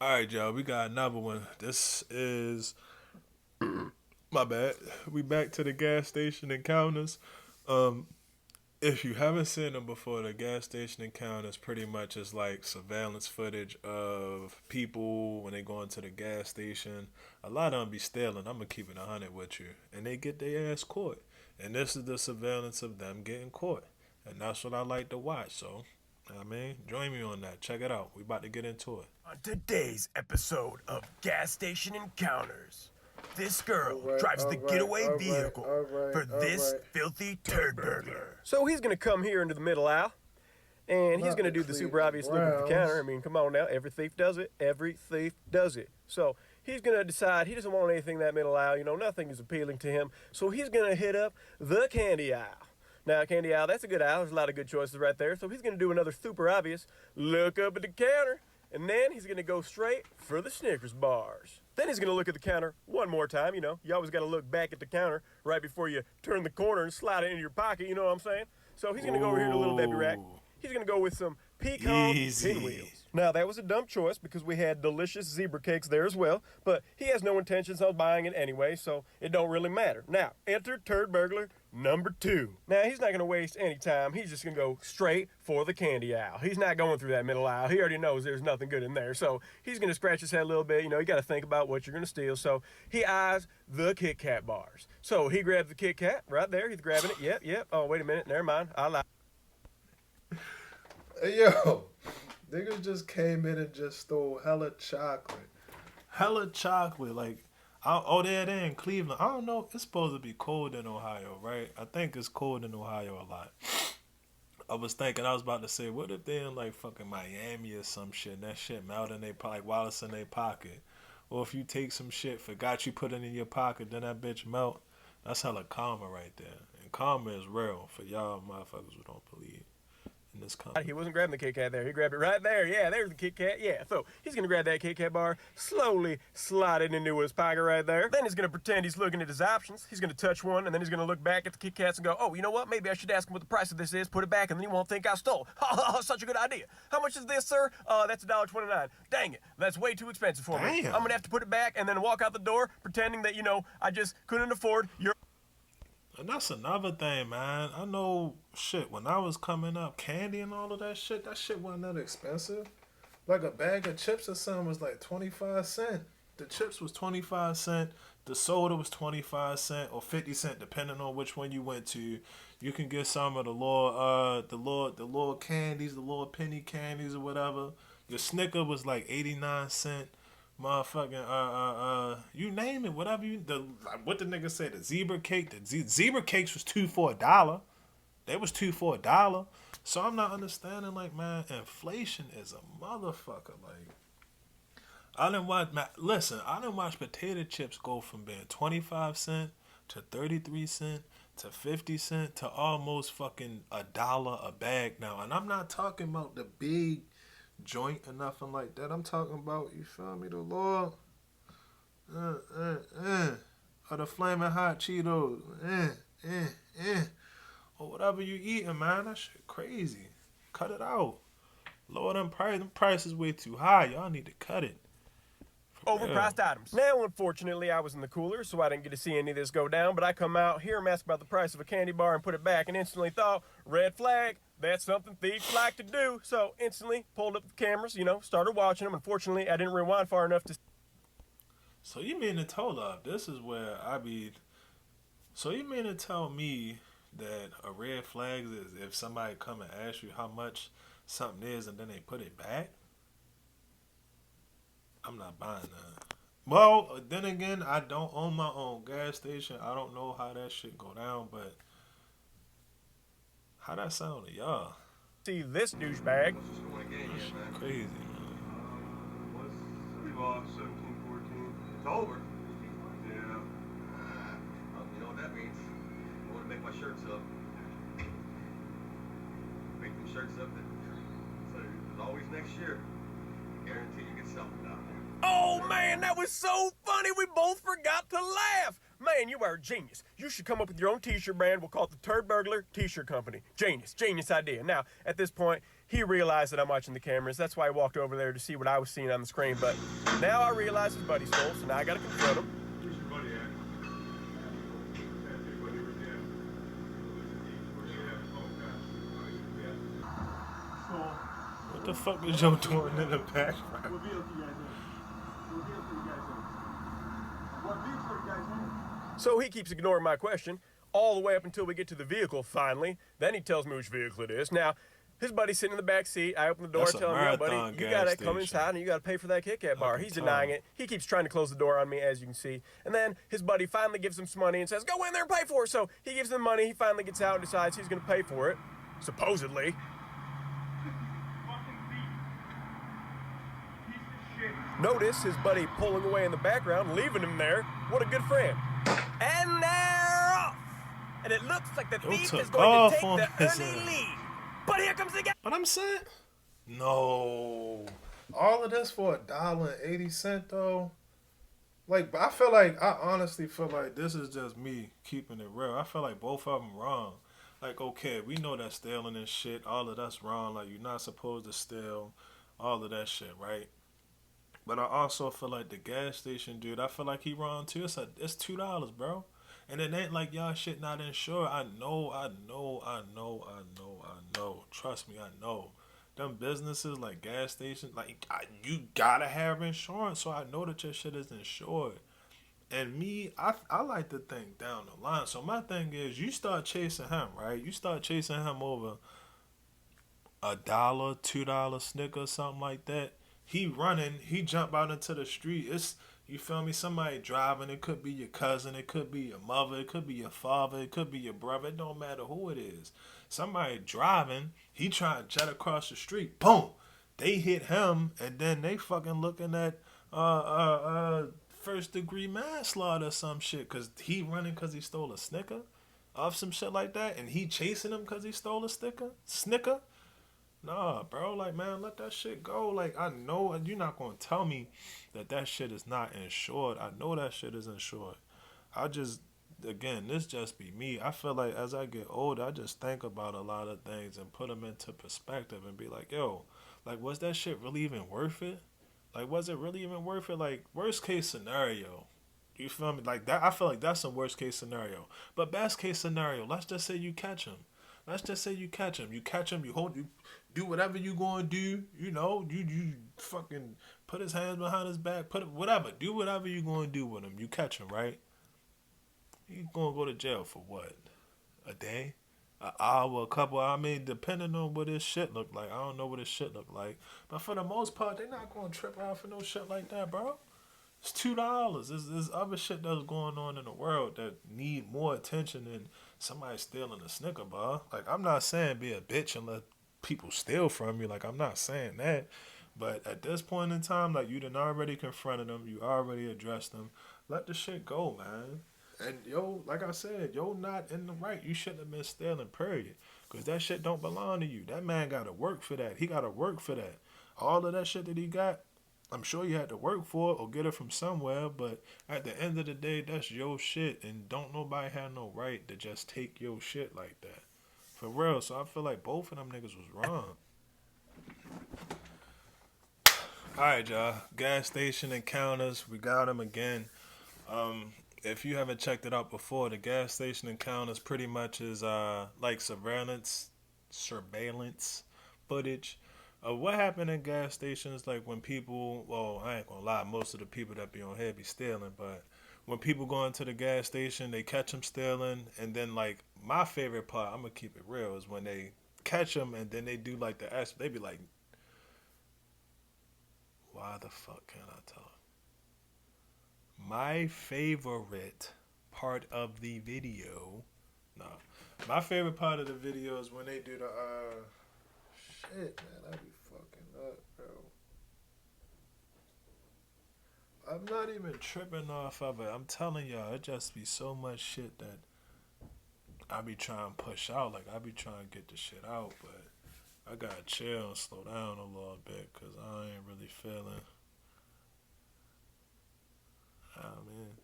All right, y'all. We got another one. This is my bad. We back to the gas station encounters. Um, if you haven't seen them before, the gas station encounters pretty much is like surveillance footage of people when they go into the gas station. A lot of them be stealing. I'm gonna keep it 100 with you, and they get their ass caught. And this is the surveillance of them getting caught, and that's what I like to watch. So, I mean, join me on that. Check it out. We about to get into it. On today's episode of Gas Station Encounters, this girl All right, drives all the right, getaway all right, vehicle all right, for all this right. filthy turd burglar. So he's gonna come here into the middle aisle, and he's Not gonna the do the super Cleveland obvious look at the Browns. counter. I mean, come on now, every thief does it. Every thief does it. So he's gonna decide he doesn't want anything in that middle aisle. You know, nothing is appealing to him. So he's gonna hit up the candy aisle. Now, candy aisle, that's a good aisle. There's a lot of good choices right there. So he's gonna do another super obvious look up at the counter. And then he's going to go straight for the Snickers bars. Then he's going to look at the counter one more time. You know, you always got to look back at the counter right before you turn the corner and slide it into your pocket. You know what I'm saying? So he's going to go over here to Little Debbie Rack. He's going to go with some pecan Easy. pinwheels. Now, that was a dumb choice because we had delicious zebra cakes there as well. But he has no intentions of buying it anyway, so it don't really matter. Now, enter turd burglar number 2. Now, he's not going to waste any time. He's just going to go straight for the candy aisle. He's not going through that middle aisle. He already knows there's nothing good in there. So he's going to scratch his head a little bit. You know, you got to think about what you're going to steal. So he eyes the Kit Kat bars. So he grabs the Kit Kat right there. He's grabbing it. Yep. Oh, wait a minute. Never mind. I lied. Hey, yo, niggas just came in and just stole hella chocolate. Hella chocolate. Like, they're in Cleveland. I don't know. It's supposed to be cold in Ohio, right? I think it's cold in Ohio a lot. I was thinking, I was about to say, what if they're in like fucking Miami or some shit and that shit melt in their like while it's in their pocket? Or if you take some shit, forgot you put it in your pocket, then that bitch melt. That's hella karma right there. And karma is real for y'all motherfuckers who don't believe in this karma. He wasn't grabbing the Kit Kat there. He grabbed it right there. Yeah, there's the Kit Kat. Yeah, so he's going to grab that Kit Kat bar, slowly slide it into his pocket right there. Then he's going to pretend he's looking at his options. He's going to touch one, and then he's going to look back at the Kit Kats and go, oh, you know what? Maybe I should ask him what the price of this is, put it back, and then he won't think I stole. Ha ha ha, such a good idea. How much is this, sir? That's $1.29. Dang it, that's way too expensive for me. Damn. I'm going to have to put it back and then walk out the door pretending that, you know, I just couldn't afford your... And that's another thing, man. I know shit. When I was coming up, candy and all of that shit wasn't that expensive. Like a bag of chips or something was like 25 cents. The chips was 25 cents. The soda was 25 cents or 50 cents, depending on which one you went to. You can get some of the little candies, the little penny candies or whatever. Your Snicker was like 89 cents. Motherfucking you name it, whatever what the nigga said, the zebra cake, zebra cakes was $2 for $1. They was $2 for $1. So I'm not understanding, like, man, inflation is a motherfucker. Like, I didn't watch potato chips go from being 25 cent to 33 cent to 50 cent to almost fucking $1 a bag now. And I'm not talking about the big joint or nothing like that. I'm talking about, you feel me, the Lord, or the flaming hot Cheetos, or whatever you eating, man. That shit crazy. Cut it out. Lord, them prices way too high. Y'all need to cut it. Overpriced items. Now, unfortunately, I was in the cooler, so I didn't get to see any of this go down, but I come out, hear him ask about the price of a candy bar and put it back, and instantly thought, red flag, that's something thieves like to do. So, instantly pulled up the cameras, you know, started watching them. Unfortunately, I didn't rewind far enough to... So you mean to tell up? This is where I be. So you mean to tell me that a red flag is if somebody come and ask you how much something is and then they put it back? I'm not buying that. Well, then again, I don't own my own gas station. I don't know how that shit go down, but how that sound to y'all? see this douchebag. Crazy, man. We lost 17-14. It's over. Yeah. You know what that means? I want to make my shirts up. Make them shirts up that so there's always next year. Guarantee you get something out there. Oh man, that was so funny. We both forgot to laugh. Man, you are a genius. You should come up with your own t-shirt brand. We'll call it the Turd Burglar T-shirt Company. Genius idea. Now, at this point, he realized that I'm watching the cameras. That's why I walked over there to see what I was seeing on the screen. But now I realize his buddy stole, so now I gotta confront him. Where's your buddy at? That's your buddy right there. Where's he at? Oh, gosh. So, What the fuck is Joe doing in the background? what vehicle you guys in? What vehicle you guys in? What vehicle are you guys in? So he keeps ignoring my question all the way up until we get to the vehicle finally. Then he tells me which vehicle it is. Now, his buddy's sitting in the back seat. I open the door, That's a tell him, "Yo, Marathon buddy, you gas gotta come station. inside and you gotta pay for that Kit Kat bar." I can He's denying tell. it. He keeps trying to close the door on me, as you can see. And then his buddy finally gives him some money and says, "Go in there and pay for it." So he gives him money. He finally gets out and decides he's gonna pay for it, supposedly. Fucking thief. Piece of shit. Notice his buddy pulling away in the background, leaving him there. What a good friend. And they're off. And it looks like the thief took is going to off take on the his early ass. lead. But here comes the guy. But I'm saying, no. All of this for $1.80 though. Like, I honestly feel like This is just me keeping it real. I feel like both of them wrong. Like, okay, we know that stealing and shit, all of that's wrong. Like, you're not supposed to steal, all of that shit, right? But I also feel like the gas station dude, I feel like he wrong too. It's $2, bro. And it ain't like y'all shit not insured. I know. Trust me, I know. Them businesses like gas stations, like you gotta have insurance, so I know that your shit is insured. And me, I like to think down the line. So my thing is, you start chasing him, right? You start chasing him over $1, $2 Snickers, something like that. He running, he jump out into the street. It's, you feel me? Somebody driving. It could be your cousin. It could be your mother. It could be your father. It could be your brother. It don't matter who it is. Somebody driving. He trying to jet across the street. Boom. They hit him, and then they fucking looking at first degree manslaughter or some shit. Cause he running cause he stole a Snicker, off some shit like that, and he chasing him cause he stole a Snicker. Nah, bro, like, man, let that shit go. Like, I know you're not gonna tell me that shit is not insured. I know that shit is insured. I just, again, this just be me. I feel like as I get older, I just think about a lot of things and put them into perspective and be like, yo, like, was that shit really even worth it? Like, was it really even worth it? Like, worst case scenario. You feel me? Like, that, I feel like that's a worst case scenario. But best case scenario, let's just say you catch him. Let's just say you catch him. You catch him, you do whatever you gonna do, you know, you fucking put his hands behind his back, do whatever you gonna do with him. You catch him, right? You gonna go to jail for what? A day? An hour, a couple hours? I mean, depending on what his shit look like. I don't know what his shit look like. But for the most part, they not gonna trip out for no shit like that, bro. It's $2. There's other shit that's going on in the world that need more attention than somebody stealing a Snicker bar. Like, I'm not saying be a bitch and let people steal from you. Like, I'm not saying that. But at this point in time, like, you done already confronted them. You already addressed them. Let the shit go, man. And, yo, like I said, yo not in the right. You shouldn't have been stealing, period. Because that shit don't belong to you. That man got to work for that. He got to work for that. All of that shit that he got, I'm sure you had to work for it or get it from somewhere, but at the end of the day, that's your shit, and don't nobody have no right to just take your shit like that. For real, so I feel like both of them niggas was wrong. Alright, y'all. Gas station encounters, we got them again. If you haven't checked it out before, the gas station encounters pretty much is like surveillance footage. What happened in gas stations, like when people, well, I ain't gonna lie, most of the people that be on here be stealing, but when people go into the gas station, they catch them stealing, and then, like, my favorite part, I'm gonna keep it real, is when they catch them, and then they do, like, they be like, why the fuck can't I tell them? My favorite part of the video, my favorite part of the video is when they do the, shit, man, I be fucking up, bro. I'm not even tripping off of it. I'm telling y'all, it just be so much shit that I be trying to push out. Like, I be trying to get the shit out, but I gotta chill and slow down a little bit because I ain't really feeling. I mean,